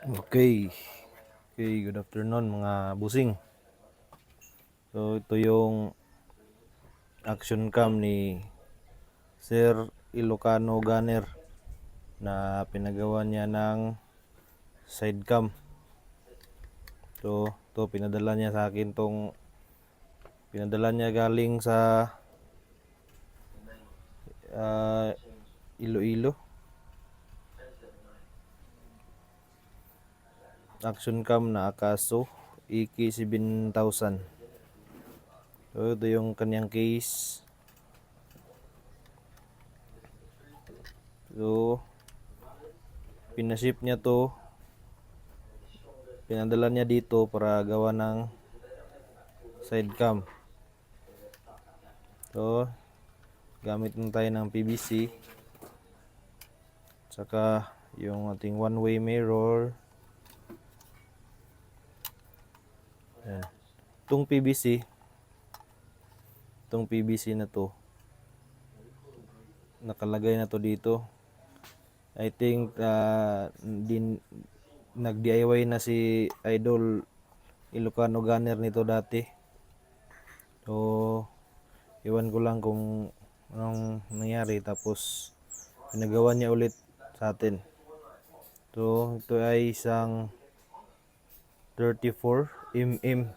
Okay. Okay, good afternoon mga busing. So ito yung action cam ni Sir Ilocano Gunner na pinagawa niya ng side cam. So to pinadala niya sa akin pinadala niya galing sa ah, Iloilo. Action cam na Akaso EK7000. So ito yung kanyang case. So pinaship niya to, pinadala niya dito para gawa ng side cam. So gamit na tayo ng PVC, saka yung ating one-way mirror. Ayan. Itong PVC na to, nakalagay na to dito. I think nag-DIY na si Idol Ilocano Gunner nito dati. So iwan ko lang kung anong nangyari, tapos pinagawa niya ulit sa atin. So ito ay isang 34mm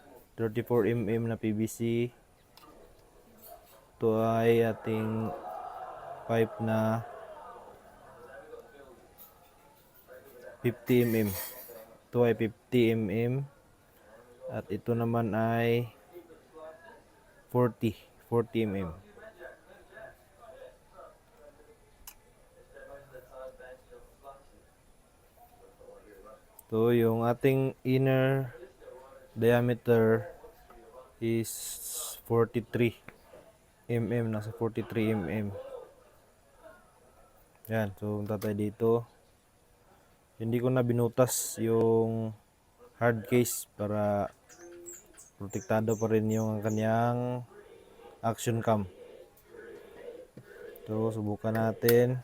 na PVC. Ito ay ating pipe na 50mm. Ito ay 50mm at ito naman ay 40mm. So yung ating inner diameter is 43mm, nasa 43mm. Yan, so punta tayo dito. Hindi ko na binutas yung hard case para protektado pa rin yung kanyang action cam. So subukan natin.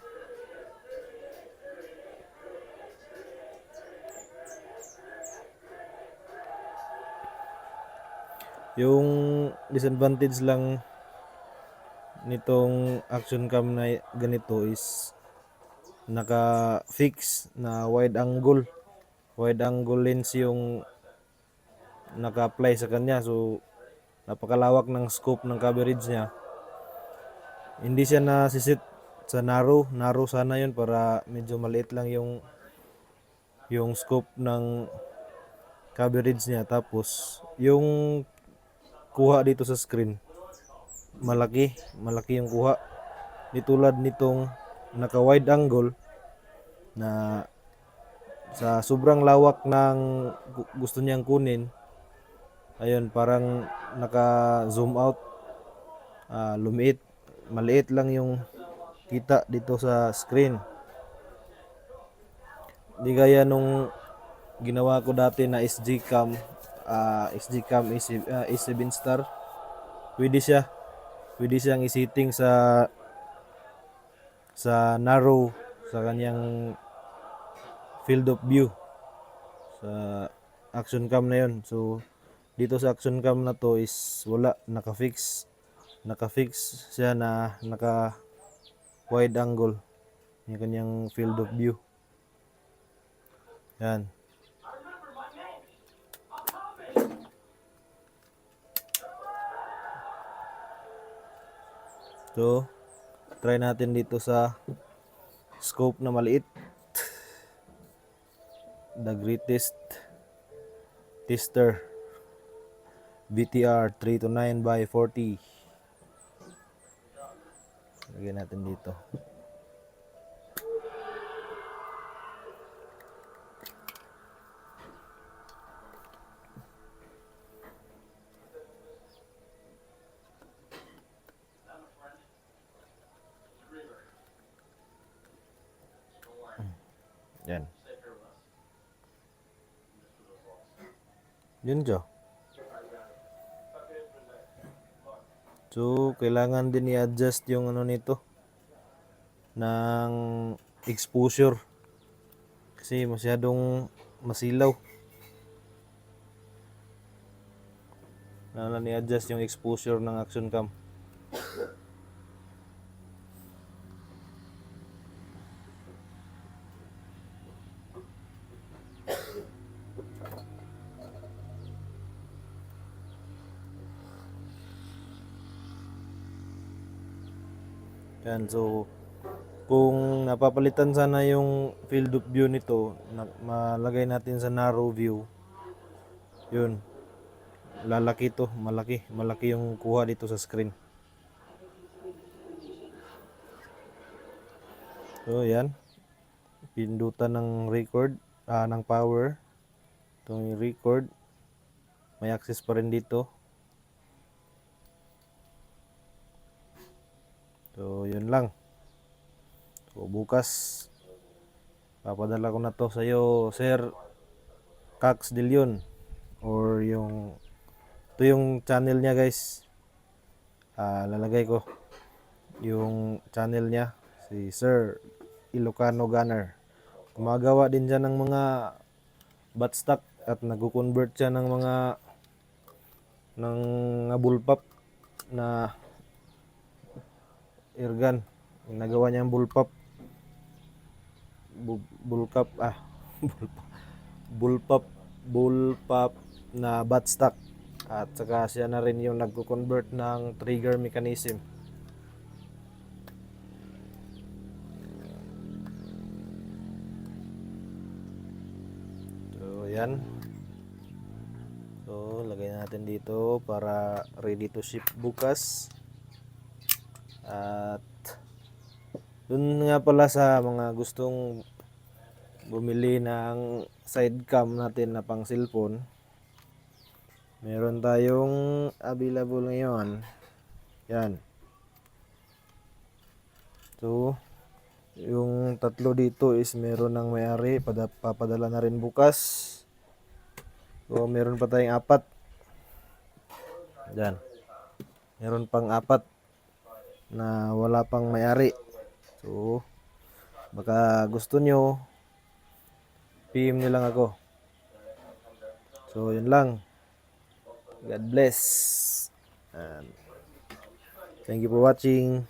Yung disadvantage lang nitong action cam na ganito is naka-fix na wide angle lens yung naka-apply sa kanya. So napakalawak ng scope ng coverage niya. Hindi siya nasisit sa narrow sana yun, para medyo maliit lang yung scope ng coverage niya. Tapos yung kuha dito sa screen, malaki yung kuha. Di tulad nitong naka wide angle na sa sobrang lawak ng gusto niyang kunin, ayun, parang naka zoom out, maliit lang yung kita dito sa screen. Di gaya nung ginawa ko dati na SG cam A7 star. Pwede siyang isetting sa narrow sa kanyang field of view sa action cam na yun. So dito sa action cam na to is wala, naka-fix siya na naka wide angle yung kanyang field of view. Yan. So try natin dito sa scope na maliit. The Greatest Tester BTR 329/40. Lagyan natin dito. Yan. Yun siya. So kailangan din i-adjust yung ano nito ng exposure, kasi masyadong masilaw. Na ni-adjust yung exposure ng action cam. Yan, so kung napapalitan sana yung field of view nito, malagay natin sa narrow view. Yun, lalaki to, malaki yung kuha dito sa screen. So yan, pindutan ng record, ng power. Itong record, may access pa rin dito. So yun lang. So bukas papadala ko na to sa iyo, Sir Cax De Leon, or ito yung channel niya, guys. Lalagay ko yung channel niya, si Sir Ilocano Gunner. Gumagawa din siya ng mga batstock at nagko-convert siya ng mga bullpup na airgun. Nagawa niya ang bullpup bullpup bullpup bullpup na batstock, at saka siya na rin yung nagko-convert ng trigger mechanism. So yan, so lagay natin dito para ready to ship bukas. At dun nga pala, sa mga gustong bumili ng side cam natin na pang cellphone, meron tayong available ngayon. Yan. So yung tatlo dito is meron ng may-ari, papadala na rin bukas. So meron pa tayong apat. Yan. Meron pang apat na wala pang may-ari. So baka gusto nyo, PM nyo lang ako. So yun lang. God bless. And thank you for watching.